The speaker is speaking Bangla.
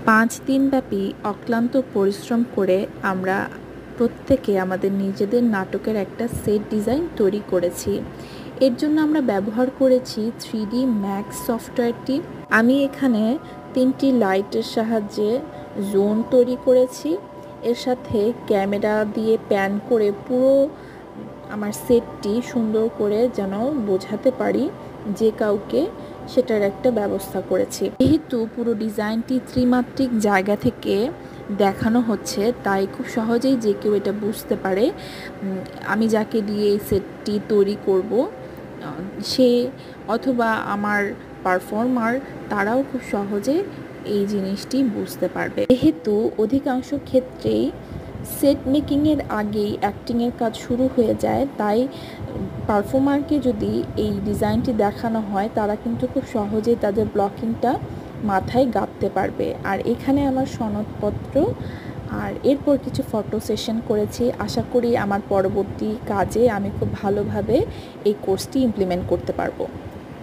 5 দিনব্যাপী অক্লান্ত পরিশ্রম করে আমরা প্রত্যেকে আমাদের নিজেদের নাটকের একটা সেট ডিজাইন তৈরি করেছি। এর জন্য আমরা ব্যবহার করেছি 3D ম্যাক্স সফটওয়্যারটি। আমি এখানে 3টি লাইটের সাহায্যে জোন তৈরি করেছি। এর সাথে ক্যামেরা দিয়ে প্যান করে পুরো আমার সেটটি সুন্দর করে যেন বোঝাতে পারি যে কাউকে, সেটার একটা ব্যবস্থা করেছি। যেহেতু পুরো ডিজাইনটি ত্রিমাত্রিক জায়গা থেকে দেখানো হচ্ছে, তাই খুব সহজেই যে কেউ এটা বুঝতে পারে আমি যাকে দিয়ে এই সেটটি তৈরি করব সে অথবা আমার পারফর্মার, তারাও খুব সহজে এই জিনিসটি বুঝতে পারবে। যেহেতু অধিকাংশ ক্ষেত্রেই সেট মেকিংয়ের আগেই অ্যাক্টিংয়ের কাজ শুরু হয়ে যায়, তাই পারফর্মারকে যদি এই ডিজাইনটি দেখানো হয়, তারা কিন্তু খুব সহজেই তাদের ব্লকিংটা মাথায় গাঁথতে পারবে। আর এখানে আমার সনদপত্র আর এরপর কিছু ফটো সেশন করেছি। আশা করি আমার পরবর্তী কাজে আমি খুব ভালোভাবে এই কোর্সটি ইমপ্লিমেন্ট করতে পারবো।